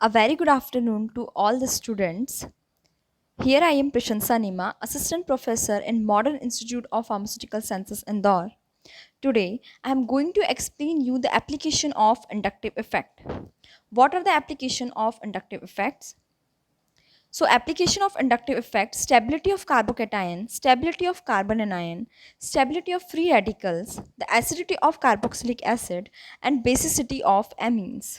A very good afternoon to all the students. Here I am Prashansa Nima, Assistant Professor in Modern Institute of Pharmaceutical Sciences, Indore. Today I am going to explain you the application of inductive effect. What are the application of inductive effects? So application of inductive effect: stability of carbocation, stability of carbon anion, stability of free radicals, the acidity of carboxylic acid, and basicity of amines.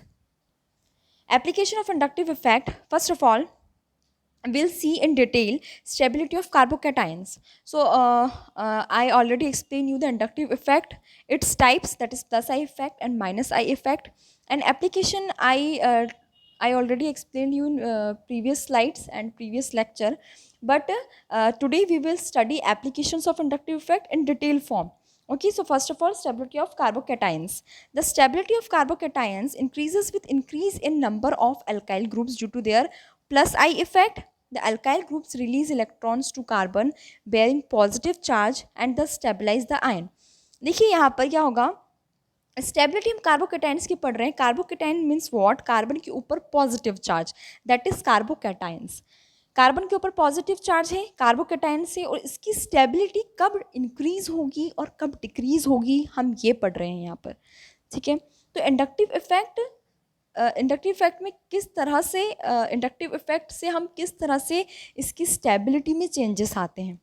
Application of inductive effect: first of all, we'll see in detail stability of carbocations. I already explained you the inductive effect, its types, that is plus I effect and minus I effect. And application, I already explained you in previous slides and previous lecture, but today we will study applications of inductive effect in detail form. Okay, so first of all, stability of carbocations. The stability of carbocations increases with increase in number of alkyl groups due to their plus I effect. The alkyl groups release electrons to carbon bearing positive charge and thus stabilize the ion. देखिए यहाँ पर क्या होगा, stability हम carbocations की पढ़ रहे हैं. Carbocation means what? कार्बन के ऊपर positive charge, that is carbocations. Carbon के ऊपर पॉजिटिव चार्ज है कार्बोकेटाइन से, और इसकी स्टेबिलिटी कब इंक्रीज होगी और कब डिक्रीज होगी हम ये पढ़ रहे हैं यहाँ पर. ठीक है, तो इंडक्टिव इफेक्ट में किस तरह से इंडक्टिव इफेक्ट से हम किस तरह से इसकी स्टेबिलिटी में चेंजेस आते हैं.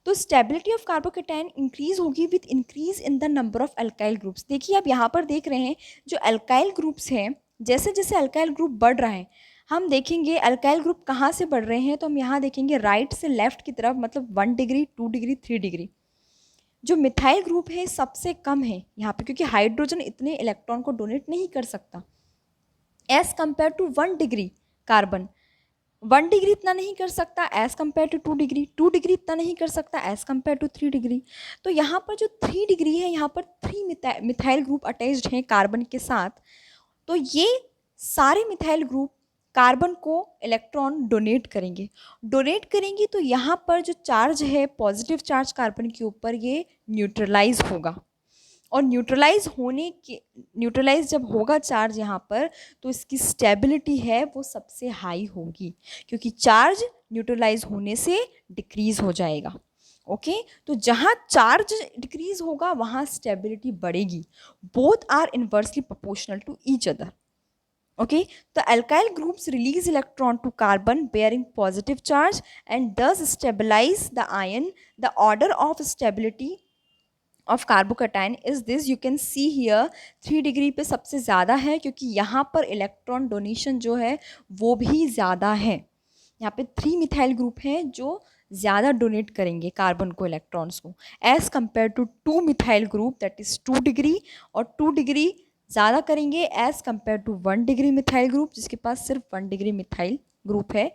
तो स्टेबिलिटी ऑफ कार्बोकेटाइन इंक्रीज होगी with increase in the number of alkyl groups. देखिए आप यहाँ पर देख रहे हैं जो अल्काइल ग्रुप्स हैं, जैसे जैसे अल्काइल ग्रुप बढ़ रहा है हम देखेंगे अल्काइल ग्रुप कहाँ से बढ़ रहे हैं. तो हम यहाँ देखेंगे राइट से लेफ्ट की तरफ, मतलब 1 डिग्री 2 डिग्री 3 डिग्री. जो मिथाइल ग्रुप है सबसे कम है यहाँ पे, क्योंकि हाइड्रोजन इतने इलेक्ट्रॉन को डोनेट नहीं कर सकता as compare to 1 degree. Carbon 1 degree इतना नहीं कर सकता as compare to 2 degree, 2 degree इतना नहीं कर सकता एज कंपेयर टू 3 डिग्री. तो यहाँ पर जो 3 डिग्री है, यहाँ पर 3 मिथाइल ग्रुप अटैच्ड हैं कार्बन के साथ. तो ये सारे मिथाइल ग्रुप कार्बन को इलेक्ट्रॉन डोनेट करेंगे तो यहाँ पर जो चार्ज है पॉजिटिव चार्ज कार्बन के ऊपर, ये न्यूट्रलाइज होगा. और न्यूट्रलाइज जब होगा चार्ज यहाँ पर, तो इसकी स्टेबिलिटी है वो सबसे हाई होगी, क्योंकि चार्ज न्यूट्रलाइज होने से डिक्रीज हो जाएगा. ओके, तो जहाँ चार्ज डिक्रीज होगा वहाँ स्टेबिलिटी बढ़ेगी. Both are inversely proportional to each other. Okay, the alkyl groups release electron to carbon bearing positive charge and thus stabilize the ion. The order of stability of carbocation is this. You can see here 3 degree पे सबसे ज़्यादा है, क्योंकि यहाँ पर electron donation जो है वो भी ज़्यादा है. यहाँ पे 3 मिथाइल ग्रुप हैं जो ज़्यादा डोनेट करेंगे कार्बन को, इलेक्ट्रॉन्स को, as compare to 2 methyl group that is 2 degree, और 2 डिग्री ज़्यादा करेंगे as compare to 1 degree methyl group, जिसके पास सिर्फ 1 डिग्री मिथाइल ग्रुप है.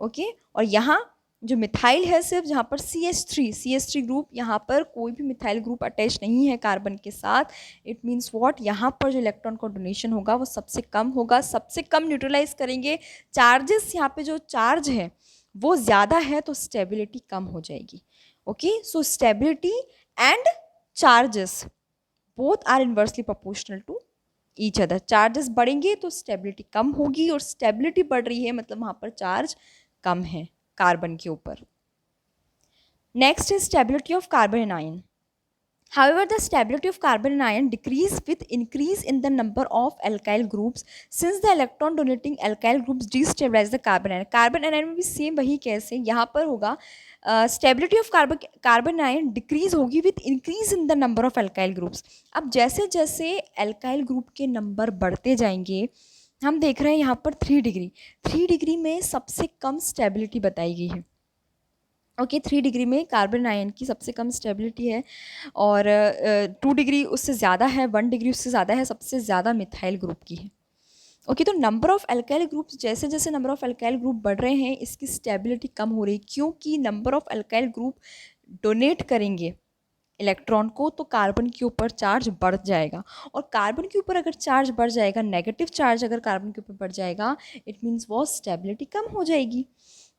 ओके, और यहाँ जो मिथाइल है सिर्फ, जहाँ पर CH3 ग्रुप, यहाँ पर कोई भी मिथाइल ग्रुप अटैच नहीं है कार्बन के साथ. इट मीन्स व्हाट, यहाँ पर जो इलेक्ट्रॉन का डोनेशन होगा वो सबसे कम होगा, सबसे कम न्यूट्रलाइज करेंगे. चार्जेस, यहाँ पे जो चार्ज है वो ज़्यादा है तो स्टेबिलिटी कम हो जाएगी. Okay, so stability and charges both are inversely proportional to each other. Charges बढ़ेंगे तो स्टेबिलिटी कम होगी, और स्टेबिलिटी बढ़ रही है मतलब वहाँ पर चार्ज कम है कार्बन के ऊपर. Next is stability of carbon ion. However, the stability of carbon ion decrease with increase in the number of alkyl groups, since the electron donating alkyl groups destabilize the carbon ion. Carbon ion में भी same वही कैसे यहाँ पर होगा, stability of carbon ion decrease होगी with increase in the number of alkyl groups. अब जैसे जैसे alkyl ग्रुप के नंबर बढ़ते जाएंगे, हम देख रहे हैं यहाँ पर 3 डिग्री में सबसे कम स्टेबिलिटी बताई गई है. ओके, 3 डिग्री में कार्बन आयन की सबसे कम स्टेबिलिटी है, और 2 डिग्री उससे ज़्यादा है, 1 डिग्री उससे ज़्यादा है, सबसे ज़्यादा मिथाइल ग्रुप की है. ओके, तो नंबर ऑफ़ अल्काइल ग्रुप्स, जैसे जैसे नंबर ऑफ़ अल्काइल ग्रुप बढ़ रहे हैं इसकी स्टेबिलिटी कम हो रही है, क्योंकि number of alkyl group donate करेंगे इलेक्ट्रॉन को तो कार्बन के ऊपर चार्ज बढ़ जाएगा. और कार्बन के ऊपर अगर चार्ज बढ़ जाएगा, नेगेटिव चार्ज अगर कार्बन के ऊपर बढ़ जाएगा, इट मीन्स वो स्टेबिलिटी कम हो जाएगी.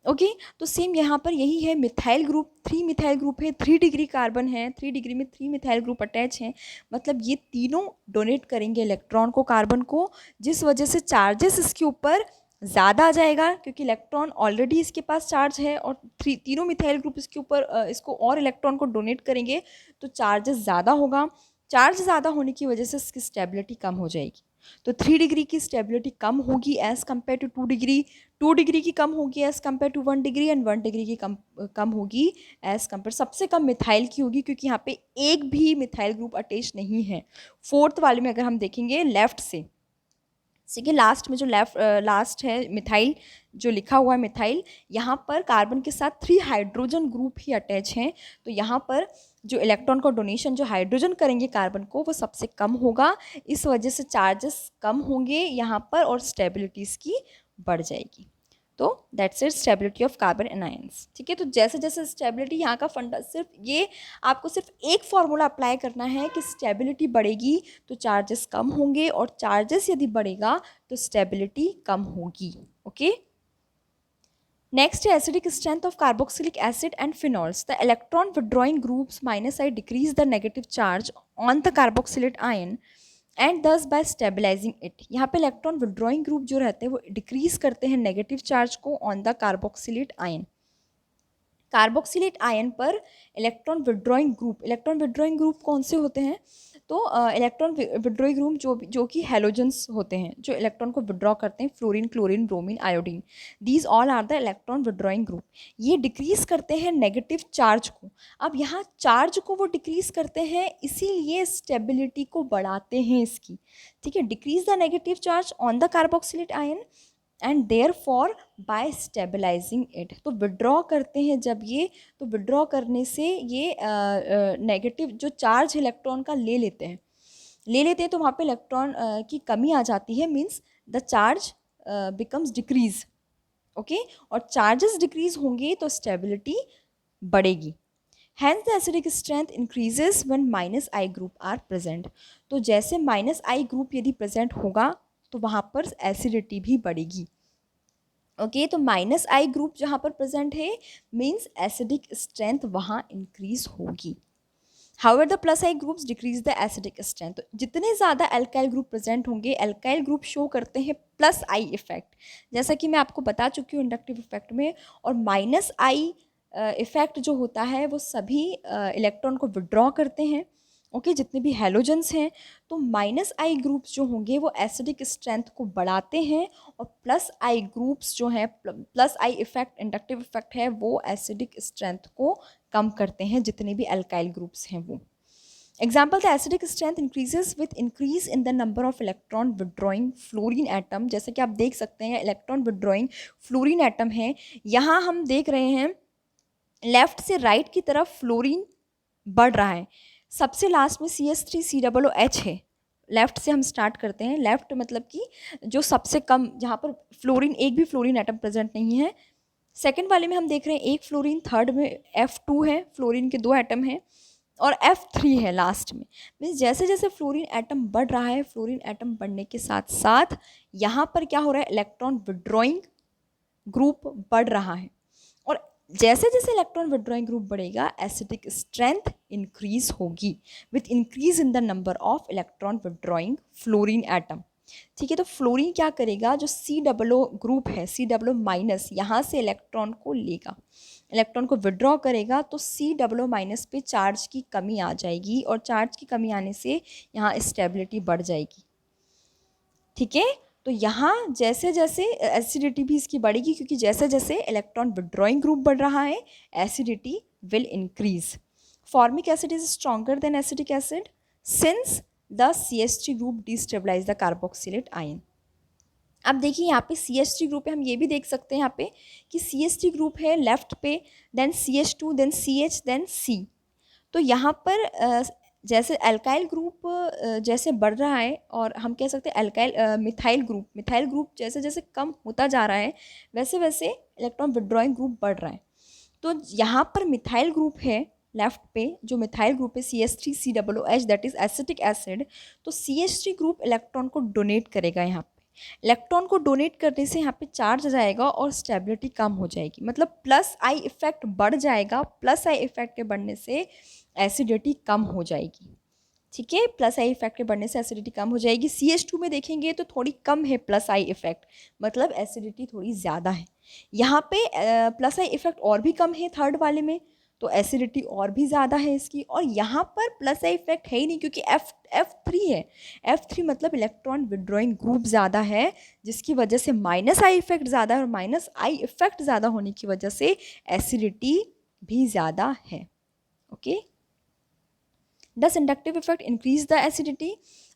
ओके, तो सेम यहाँ पर यही है. मिथाइल ग्रुप, 3 मिथाइल ग्रुप है, 3 डिग्री कार्बन है, 3 डिग्री में 3 मिथाइल ग्रुप अटैच हैं, मतलब ये तीनों डोनेट करेंगे इलेक्ट्रॉन को कार्बन को, जिस वजह से चार्जेस इसके ऊपर ज़्यादा आ जाएगा क्योंकि इलेक्ट्रॉन ऑलरेडी इसके पास चार्ज है और तीनों मिथाइल ग्रुप इसके ऊपर इसको और इलेक्ट्रॉन को डोनेट करेंगे तो चार्जेस ज़्यादा होगा। चार्ज ज़्यादा होने की वजह से इसकी स्टेबिलिटी कम हो जाएगी। तो 3 डिग्री की स्टेबिलिटी कम होगी as compare to 2 degree, 2 degree की कम होगी as compare to 1 degree and 1 degree की कम होगी एज़ कम्पेयर, सबसे कम मिथाइल की होगी क्योंकि यहाँ पे एक भी मिथाइल ग्रुप अटैच नहीं है। फोर्थ वाले में अगर हम देखेंगे लेफ्ट से, ठीक है, लास्ट में जो लास्ट है मिथाइल जो लिखा हुआ है मिथाइल, यहाँ पर कार्बन के साथ 3 हाइड्रोजन ग्रुप ही अटैच हैं। तो यहाँ पर जो इलेक्ट्रॉन का डोनेशन जो हाइड्रोजन करेंगे कार्बन को वो सबसे कम होगा, इस वजह से चार्जेस कम होंगे यहाँ पर और स्टेबिलिटी इसकी बढ़ जाएगी। तो that's it stability of carbon anions. ठीक है, तो जैसे जैसे स्टेबिलिटी, यहाँ का फंडा सिर्फ ये, आपको सिर्फ एक फॉर्मूला अप्लाई करना है कि स्टेबिलिटी बढ़ेगी तो चार्जेस कम होंगे और चार्जेस यदि बढ़ेगा तो स्टेबिलिटी कम होगी। ओके, नेक्स्ट है acidic strength of carboxylic acid and phenols. The electron withdrawing groups -I decrease the negative charge on the carboxylate ion and दस बाय स्टेबलाइजिंग इट। यहाँ पे इलेक्ट्रॉन विड्रॉइंग ग्रुप जो रहते हैं वो डिक्रीज करते हैं नेगेटिव चार्ज को on the carboxylate ion. Carboxylate ion पर इलेक्ट्रॉन विड्रॉइंग ग्रुप कौन से होते हैं? तो इलेक्ट्रॉन विड्रॉइंग ग्रुप जो कि हेलोजेंस होते हैं, जो इलेक्ट्रॉन को विड्रॉ करते हैं, fluorine, chlorine, bromine, iodine, these all are the electron withdrawing group. ये डिक्रीज करते हैं नेगेटिव चार्ज को। अब यहाँ चार्ज को वो डिक्रीज करते हैं, इसीलिए स्टेबिलिटी को बढ़ाते हैं इसकी। ठीक है, decrease the negative charge on the carboxylate ion and therefore by stabilising it. तो विड्रॉ करते हैं जब ये, तो विड्रॉ करने से ये नेगेटिव जो चार्ज इलेक्ट्रॉन का ले लेते हैं तो वहाँ पे इलेक्ट्रॉन की कमी आ जाती है, means the charge becomes decrease. Okay, और चार्जेस डिक्रीज होंगे तो स्टेबिलिटी बढ़ेगी। Hence the acidic strength increases when -I group are present. तो जैसे -I ग्रुप यदि प्रेजेंट होगा तो वहाँ पर एसिडिटी भी बढ़ेगी। ओके, तो -I ग्रुप जहाँ पर प्रेजेंट है मीन्स एसिडिक स्ट्रेंथ वहाँ इंक्रीज होगी। However the +I groups decrease the acidic strength. तो जितने ज़्यादा एल्काइल ग्रुप प्रेजेंट होंगे, एल्काइल ग्रुप शो करते हैं +I इफेक्ट, जैसा कि मैं आपको बता चुकी हूँ इंडक्टिव इफेक्ट में। और -I इफेक्ट जो होता है वो सभी इलेक्ट्रॉन को विड्रॉ करते हैं। ओके, जितने भी हेलोजेंस हैं, तो -I ग्रुप्स जो होंगे वो एसिडिक स्ट्रेंथ को बढ़ाते हैं और +I ग्रुप्स जो हैं, +I इफेक्ट इंडक्टिव इफेक्ट है, वो एसिडिक स्ट्रेंथ को कम करते हैं, जितने भी अल्काइल ग्रुप्स हैं वो। Example, the acidic strength increases with increase in the number of electron withdrawing fluorine atom. जैसे कि आप देख सकते हैं इलेक्ट्रॉन विड्रॉइंग फ्लोरीन एटम है, यहाँ हम देख रहे हैं लेफ्ट से राइट की तरफ फ्लोरीन बढ़ रहा है। सबसे लास्ट में CH3COOH है। लेफ़्ट से हम स्टार्ट करते हैं, लेफ़्ट मतलब कि जो सबसे कम, जहाँ पर फ्लोरीन, एक भी फ्लोरीन एटम प्रेजेंट नहीं है। सेकंड वाले में हम देख रहे हैं एक फ्लोरीन, थर्ड में F2 है, फ्लोरीन के 2 एटम हैं, और F3 है लास्ट में। मीन्स जैसे जैसे फ्लोरीन एटम बढ़ रहा है, फ्लोरीन एटम बढ़ने के साथ साथ यहाँ पर क्या हो रहा है, इलेक्ट्रॉन विड्रॉइंग ग्रुप बढ़ रहा है। और जैसे जैसे इलेक्ट्रॉन विड्रॉइंग ग्रुप बढ़ेगा, एसिडिक स्ट्रेंथ इंक्रीज होगी with increase in the number of electron withdrawing fluorine atom. ठीक है, तो फ्लोरीन क्या करेगा, जो COO ग्रुप है, COO- यहाँ से इलेक्ट्रॉन को लेगा, इलेक्ट्रॉन को विड्रॉ करेगा, तो COO- पे चार्ज की कमी आ जाएगी और चार्ज की कमी आने से यहाँ स्टेबिलिटी बढ़ जाएगी। ठीक है, तो यहाँ जैसे जैसे एसिडिटी भी इसकी बढ़ेगी, क्योंकि जैसे जैसे इलेक्ट्रॉन विड्रॉइंग ग्रुप बढ़ रहा है, acidity will increase. Formic acid is stronger than acidic acid since the CH3 group destabilise the carboxylate ion. अब देखिए यहाँ पे CH3 ग्रुप है, हम ये भी देख सकते हैं यहाँ पे कि CH3 ग्रुप है लेफ्ट पे, then CH2, then CH, then C। तो यहाँ पर जैसे अल्काइल ग्रुप जैसे बढ़ रहा है, और हम कह सकते हैं अल्काइल मिथाइल ग्रुप जैसे जैसे कम होता जा रहा है, वैसे वैसे इलेक्ट्रॉन विड्रॉइंग ग्रुप बढ़ रहा है। तो यहाँ पर मिथाइल ग्रुप है लेफ्ट पे, जो मिथाइल ग्रुप है CH3COOH, that is acetic acid. तो CH3 ग्रुप इलेक्ट्रॉन को डोनेट करेगा, यहाँ पे इलेक्ट्रॉन को डोनेट करने से यहाँ पे चार्ज आ जाएगा और स्टेबिलिटी कम हो जाएगी, मतलब +I इफेक्ट बढ़ जाएगा। +I इफेक्ट के बढ़ने से एसिडिटी कम हो जाएगी। ठीक है, प्लस आई इफेक्ट के बढ़ने से एसिडिटी कम हो जाएगी। CH2 में देखेंगे तो थोड़ी कम है प्लस आई इफेक्ट, मतलब एसिडिटी थोड़ी ज़्यादा है। यहाँ पे प्लस आई इफेक्ट और भी कम है थर्ड वाले में, तो एसिडिटी और भी ज़्यादा है इसकी। और यहाँ पर प्लस आई इफेक्ट है ही नहीं, क्योंकि F3 है। F3 मतलब इलेक्ट्रॉन विड्रॉइंग ग्रुप ज़्यादा है, जिसकी वजह से माइनस आई इफेक्ट ज़्यादा है, और माइनस आई इफेक्ट ज़्यादा होने की वजह से एसिडिटी भी ज़्यादा है। Okay, Does inductive effect increase the acidity?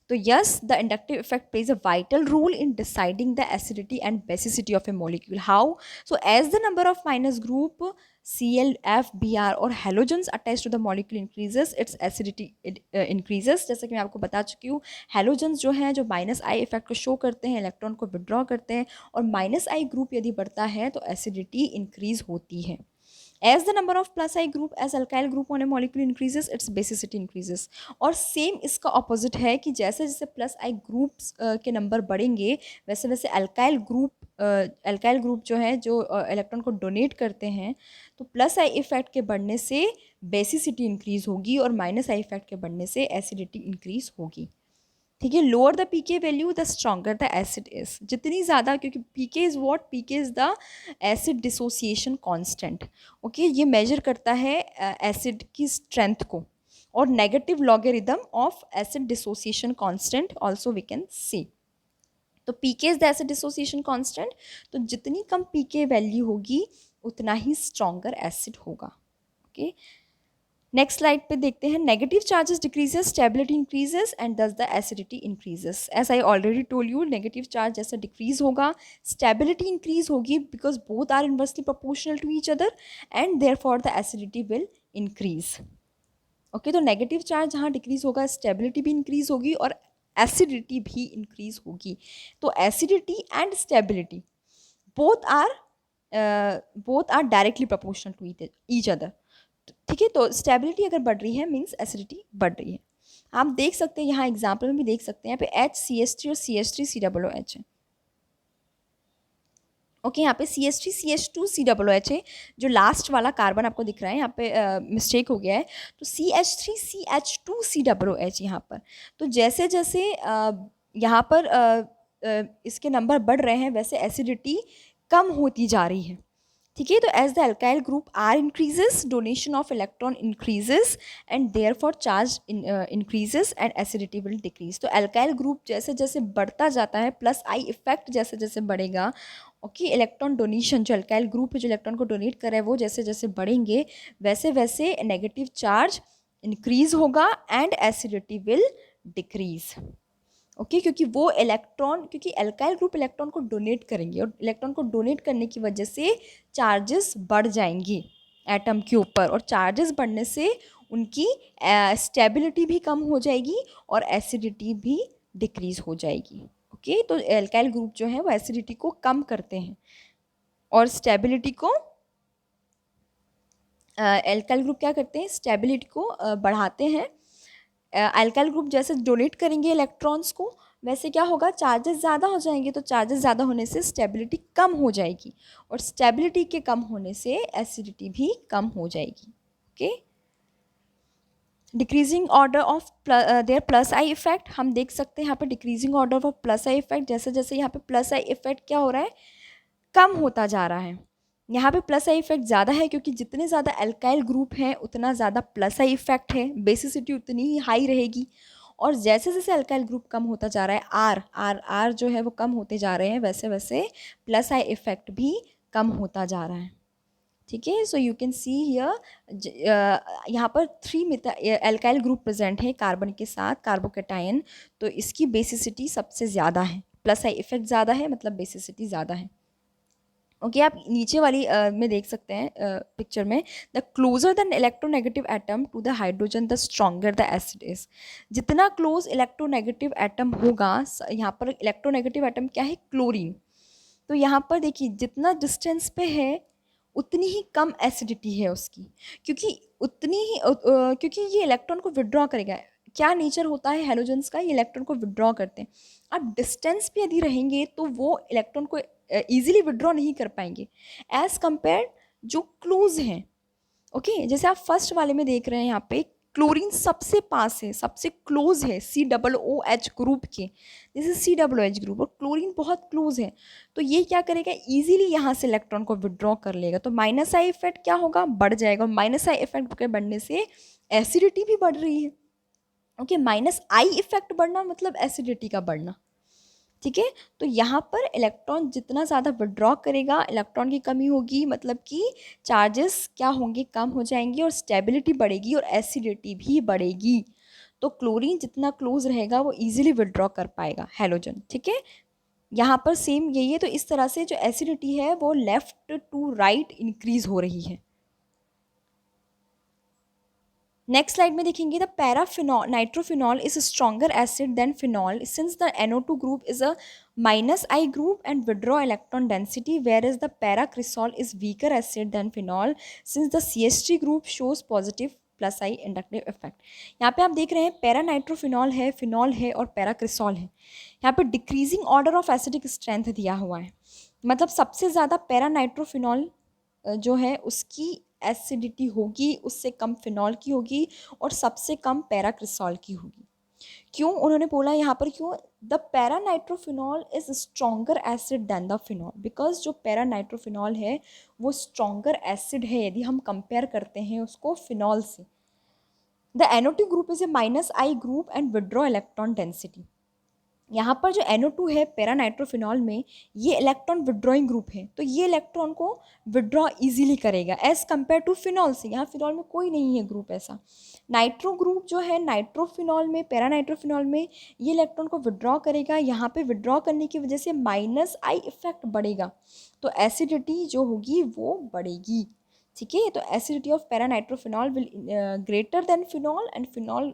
So yes, the inductive effect plays a vital role in deciding the acidity and basicity of a molecule. How? So as the number of minus group Cl, F, Br और halogens attached to the molecule increases, its acidity increases. जैसा कि मैं आपको बता चुकी हूँ, halogens जो हैं, जो माइनस आई इफेक्ट को शो करते हैं, इलेक्ट्रॉन को विड्रॉ करते हैं, और माइनस आई ग्रुप यदि बढ़ता है तो एसिडिटी इंक्रीज होती है। As the number of plus I group as alkyl group on a molecule increases, its basicity increases. और सेम इसका ऑपोजिट है कि जैसे जैसे प्लस आई ग्रुप्स के नंबर बढ़ेंगे, वैसे वैसे अल्काइल ग्रुप जो है, जो इलेक्ट्रॉन को डोनेट करते हैं, तो प्लस आई इफेक्ट के बढ़ने से बेसिसिटी इंक्रीज होगी, और माइनस आई इफेक्ट के बढ़ने से एसिडिटी इंक्रीज होगी। ठीक है, lower the pK value the stronger the acid is. जितनी ज़्यादा, क्योंकि pK is what, pK is the acid dissociation constant. Okay, ये मेजर करता है एसिड की स्ट्रेंथ को, और negative logarithm of acid dissociation constant also we can see. तो pK is the acid dissociation constant, तो जितनी कम पीके वैल्यू होगी उतना ही स्ट्रॉन्गर एसिड होगा। ओके, नेक्स्ट स्लाइड पे देखते हैं। Negative charges decreases, stability increases and thus the acidity increases. As I already told you, negative charge जैसे डिक्रीज होगा, स्टेबिलिटी इंक्रीज होगी, because both are inversely proportional to each other, and therefore the acidity will increase. Okay, तो negative charge जहाँ decrease होगा, stability भी increase होगी और acidity भी इंक्रीज होगी। तो acidity and stability both are directly proportional to each other. ठीक है, तो स्टेबिलिटी अगर बढ़ रही है मीन्स एसिडिटी बढ़ रही है। आप देख सकते हैं, यहाँ एग्जाम्पल में भी देख सकते हैं, यहाँ पे HCH3 और CH3 COOH है। ओके, यहाँ पे CH3 CH2 COOH है, जो लास्ट वाला कार्बन आपको दिख रहा है, यहाँ पे मिस्टेक हो गया है, तो CH3 CH2 COOH यहाँ पर। तो जैसे जैसे यहाँ पर इसके नंबर बढ़ रहे हैं, वैसे एसिडिटी कम होती जा रही है। ठीक है, तो as the alkyl group are increases, donation of electron increases and therefore charge increases and acidity will decrease. तो अल्काइल ग्रुप जैसे जैसे बढ़ता जाता है, प्लस आई इफेक्ट जैसे जैसे बढ़ेगा, ओके, इलेक्ट्रॉन डोनेशन जो अल्काइल ग्रुप है, जो इलेक्ट्रॉन को डोनेट कर रहा है, वो जैसे जैसे बढ़ेंगे, वैसे वैसे नेगेटिव चार्ज इंक्रीज होगा and acidity will decrease. Okay, क्योंकि वो इलेक्ट्रॉन, क्योंकि अल्काइल ग्रुप इलेक्ट्रॉन को डोनेट करेंगे, और इलेक्ट्रॉन को डोनेट करने की वजह से चार्जेस बढ़ जाएंगी एटम के ऊपर, और चार्जेस बढ़ने से उनकी स्टेबिलिटी भी कम हो जाएगी और एसिडिटी भी डिक्रीज हो जाएगी। ओके, तो अल्काइल ग्रुप जो है वो एसिडिटी को कम करते हैं और स्टेबिलिटी को, अल्काइल ग्रुप क्या करते हैं, स्टेबिलिटी को बढ़ाते हैं। अल्काइल ग्रुप जैसे डोनेट करेंगे इलेक्ट्रॉन्स को, वैसे क्या होगा, चार्जेस ज़्यादा हो जाएंगे, तो चार्जेस ज़्यादा होने से स्टेबिलिटी कम हो जाएगी, और स्टेबिलिटी के कम होने से एसिडिटी भी कम हो जाएगी। Okay, decreasing order of their plus I effect, हम देख सकते हैं यहाँ पे decreasing order of plus I effect, जैसे जैसे यहाँ पे प्लस आई इफेक्ट क्या हो रहा है, कम होता जा रहा है। यहाँ पे प्लस आई इफेक्ट ज़्यादा है, क्योंकि जितने ज़्यादा अल्काइल ग्रुप हैं उतना ज़्यादा प्लस आई इफेक्ट है, बेसिसिटी उतनी ही हाई रहेगी। और जैसे जैसे अल्काइल ग्रुप कम होता जा रहा है, आर जो है वो कम होते जा रहे हैं, वैसे वैसे प्लस आई इफेक्ट भी कम होता जा रहा है। ठीक है, so you can see here, यहाँ पर 3 अल्काइल ग्रुप प्रेजेंट है कार्बन के साथ, कार्बोकेटायन, तो इसकी बेसिसिटी सबसे ज़्यादा है, प्लस आई इफेक्ट ज़्यादा है, मतलब बेसिसिटी ज़्यादा है। ओके, आप नीचे वाली में देख सकते हैं पिक्चर में, the closer the electronegative atom to the hydrogen the stronger the acid is. जितना क्लोज इलेक्ट्रोनेगेटिव एटम होगा, यहाँ पर इलेक्ट्रोनेगेटिव एटम क्या है, क्लोरीन, तो यहाँ पर देखिए जितना डिस्टेंस पे है उतनी ही कम एसिडिटी है उसकी, क्योंकि उतनी ही क्योंकि ये इलेक्ट्रॉन को विड्रॉ करेगा। क्या नेचर होता है हेलोजेंस का, ये इलेक्ट्रॉन को विड्रॉ करते हैं। आप डिस्टेंस पे यदि रहेंगे तो वो इलेक्ट्रॉन को ईजिली विड्रॉ नहीं कर पाएंगे एज़ कंपेयर जो क्लोज हैं। ओके, जैसे आप फर्स्ट वाले में देख रहे हैं यहाँ पे क्लोरीन सबसे पास है, सबसे क्लोज है COOH ग्रुप के, दिस इज COOH ग्रुप, और क्लोरीन बहुत क्लोज है, तो ये क्या करेगा, इजीली यहाँ से इलेक्ट्रॉन को विड्रॉ कर लेगा। तो माइनस आई इफेक्ट क्या होगा, बढ़ जाएगा, और माइनस आई इफेक्ट के बढ़ने से एसिडिटी भी बढ़ रही है। ओके, माइनस आई इफेक्ट बढ़ना मतलब एसिडिटी का बढ़ना। ठीक है, तो यहाँ पर इलेक्ट्रॉन जितना ज़्यादा विड्रॉ करेगा, इलेक्ट्रॉन की कमी होगी, मतलब कि चार्जेस क्या होंगे, कम हो जाएंगे, और स्टेबिलिटी बढ़ेगी और एसिडिटी भी बढ़ेगी। तो क्लोरीन जितना क्लोज रहेगा वो इजीली विड्रॉ कर पाएगा हैलोजन। ठीक है, यहाँ पर सेम यही है। तो इस तरह से जो एसिडिटी है वो लेफ्ट टू राइट इंक्रीज हो रही है। नेक्स्ट स्लाइड में देखेंगे, the paraphenol nitrophenol is stronger acid than phenol since the NO2 group is a -I group and withdraw electron density, where is the paracresol is weaker acid than phenol since the CH3 group shows positive +I inductive effect. यहाँ पे आप देख रहे हैं paranitrophenol है, phenol है और पैराक्रिसॉल है। यहाँ पे decreasing order of acidic strength दिया हुआ है, मतलब सबसे ज़्यादा पैरानाइट्रोफिनॉल जो है उसकी एसिडिटी होगी, उससे कम फिनॉल की होगी, और सबसे कम पैराक्रिसॉल की होगी। क्यों उन्होंने बोला यहाँ पर, क्यों, the paranitrophenol is stronger acid than the phenol, because जो पैरानाइट्रोफिनॉल है वो स्ट्रॉन्गर एसिड है यदि हम कंपेयर करते हैं उसको फिनॉल से। The NO2 group is a -I group and withdraw electron density. यहाँ पर जो NO2 है पैरानाइट्रोफिनॉल में, ये इलेक्ट्रॉन विड्रॉइंग ग्रुप है, तो ये इलेक्ट्रॉन को विड्रॉ इजीली करेगा एज कंपेयर टू फिनॉल से। यहाँ फिनॉल में कोई नहीं है ग्रुप ऐसा। नाइट्रो ग्रुप जो है नाइट्रोफिनॉल में, पैरानाइट्रोफिनॉल में, ये इलेक्ट्रॉन को विड्रॉ करेगा। यहाँ पे विड्रॉ करने की वजह से -I इफेक्ट बढ़ेगा, तो एसिडिटी जो होगी वो बढ़ेगी। ठीक है, तो acidity of paranitrophenol will greater than phenol, and phenol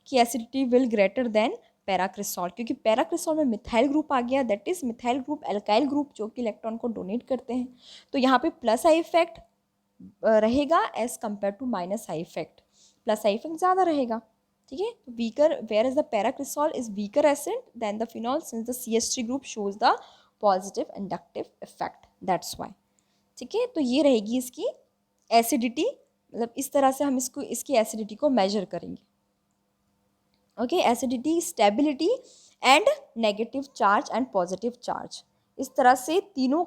की एसिडिटी विल ग्रेटर देन पैराक्रिसॉल, क्योंकि पैराक्रिसॉल में मिथाइल ग्रुप आ गया, that is methyl group alkyl group जो कि इलेक्ट्रॉन को डोनेट करते हैं। तो यहाँ पे +I इफेक्ट रहेगा as compare to -I effect, +I effect ज़्यादा रहेगा। ठीक है, weaker, where is the paracresol is weaker acid than the phenol since the CH3 group shows the positive inductive effect, that's why. ठीक है, तो ये रहेगी इसकी एसिडिटी, मतलब इस तरह से हम इसकी एसिडिटी को मेजर करेंगे। Okay, acidity, stability and negative charge and positive charge, इस तरह से तीनों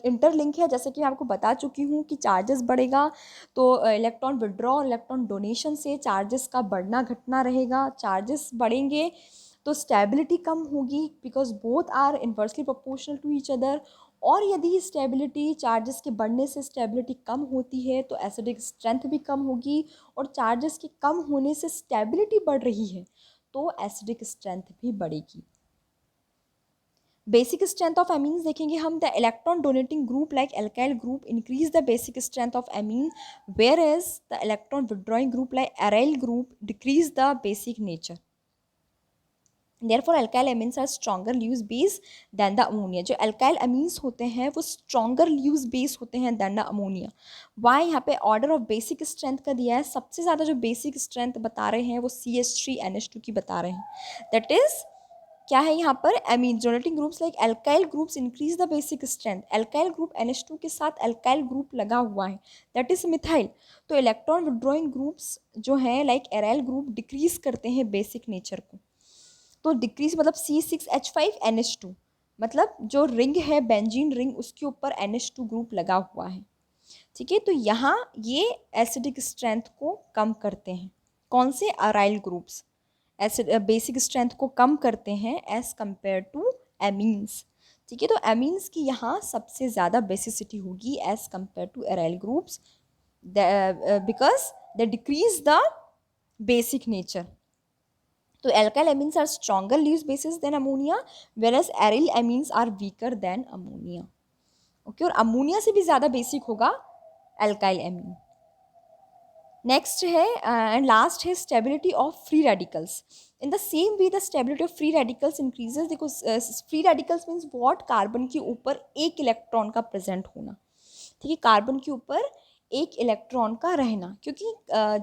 इंटरलिंक है। जैसे कि मैं आपको बता चुकी हूँ कि चार्जेस बढ़ेगा तो इलेक्ट्रॉन विड्रॉ और इलेक्ट्रॉन डोनेशन से चार्जेस का बढ़ना घटना रहेगा। चार्जेस बढ़ेंगे तो स्टेबिलिटी कम होगी, because both are inversely proportional to each other. और यदि स्टेबिलिटी, चार्जेस के बढ़ने से स्टेबिलिटी कम होती है तो एसिडिक स्ट्रेंथ भी कम होगी, और चार्जेस के कम होने से स्टेबिलिटी बढ़ रही है तो एसिडिक स्ट्रेंथ भी बढ़ेगी। बेसिक स्ट्रेंथ ऑफ एमीन्स देखेंगे हम, the electron donating group like alkyl group increase the basic strength of amine, whereas the electron withdrawing group like aryl group decrease the basic nature. Therefore, alkyl amines are stronger Lewis base than the ammonia. जो alkyl amines होते हैं वो stronger Lewis base होते हैं than the ammonia. Why? यहाँ पे order of basic strength का दिया है, सबसे ज़्यादा जो basic strength बता रहे हैं वो CH3NH2 की बता रहे हैं। That is क्या है यहाँ पर, amine donating groups like alkyl groups increase the basic strength. alkyl group NH2 के साथ alkyl group लगा हुआ है, that is methyl. तो electron withdrawing groups जो हैं like aryl group decrease करते हैं basic nature को। तो डिक्रीज मतलब C6H5NH2, मतलब जो रिंग है बेंजीन रिंग उसके ऊपर NH2 ग्रुप लगा हुआ है। ठीक है, तो यहाँ ये एसिडिक स्ट्रेंथ को कम करते हैं। कौन से, aryl groups acid basic strength को कम करते हैं एज कंपेयर टू एमीन्स। ठीक है, तो एमीन्स की यहाँ सबसे ज़्यादा बेसिसिटी होगी as compare to aryl groups, because they decrease the basic nature. तो alkyl amines are stronger Lewis bases than ammonia, whereas aryl amines are weaker than ammonia. Okay, और अमोनिया से भी ज़्यादा बेसिक होगा alkyl amine। नेक्स्ट है and last है stability of free radicals. In the same way the stability of free radicals increases. देखो free radicals means what, carbon के ऊपर एक इलेक्ट्रॉन का प्रेजेंट होना। ठीक है, कार्बन के ऊपर एक इलेक्ट्रॉन का रहना, क्योंकि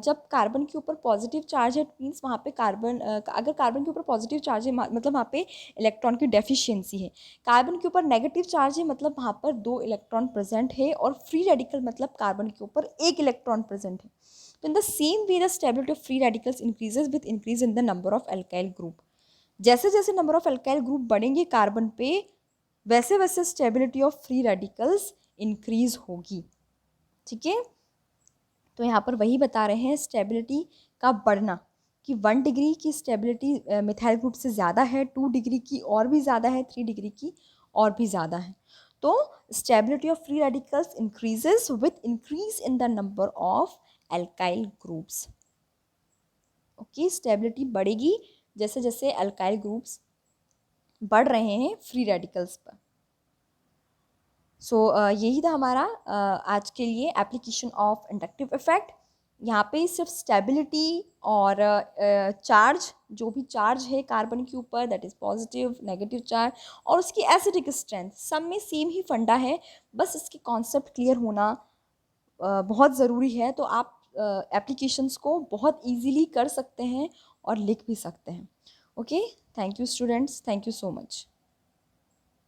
जब कार्बन के ऊपर पॉजिटिव चार्ज है मीन्स वहाँ पे कार्बन, अगर कार्बन के ऊपर पॉजिटिव चार्ज है मतलब वहाँ पे इलेक्ट्रॉन की डेफिशिएंसी है। कार्बन के ऊपर नेगेटिव चार्ज है मतलब वहाँ पर 2 इलेक्ट्रॉन प्रेजेंट है, और फ्री रेडिकल मतलब कार्बन के ऊपर एक इलेक्ट्रॉन प्रेजेंट है। तो इन the same way the stability of free radicals increases with increase in the number of alkyl group. जैसे जैसे नंबर ऑफ एल्काइल ग्रुप बढ़ेंगे कार्बन पे, वैसे वैसे stability of free radicals increase होगी। ठीक है, तो यहाँ पर वही बता रहे हैं स्टेबिलिटी का बढ़ना, कि 1 डिग्री की स्टेबिलिटी मिथाइल ग्रुप से ज़्यादा है, 2 डिग्री की और भी ज़्यादा है, 3 डिग्री की और भी ज़्यादा है। तो stability of free radicals increases with increase in the number of alkyl groups. Okay, stability बढ़ेगी जैसे जैसे एल्काइल ग्रुप्स बढ़ रहे हैं फ्री रेडिकल्स पर। सो यही था हमारा आज के लिए एप्लीकेशन ऑफ इंडक्टिव इफेक्ट। यहाँ पे सिर्फ स्टेबिलिटी और चार्ज, जो भी चार्ज है कार्बन के ऊपर, that is positive negative charge, और उसकी एसिडिक स्ट्रेंथ, सब में सेम ही फंडा है, बस इसके कॉन्सेप्ट क्लियर होना बहुत ज़रूरी है। तो आप एप्लीकेशंस को बहुत ईजीली कर सकते हैं और लिख भी सकते हैं। Okay, thank you students, thank you so much.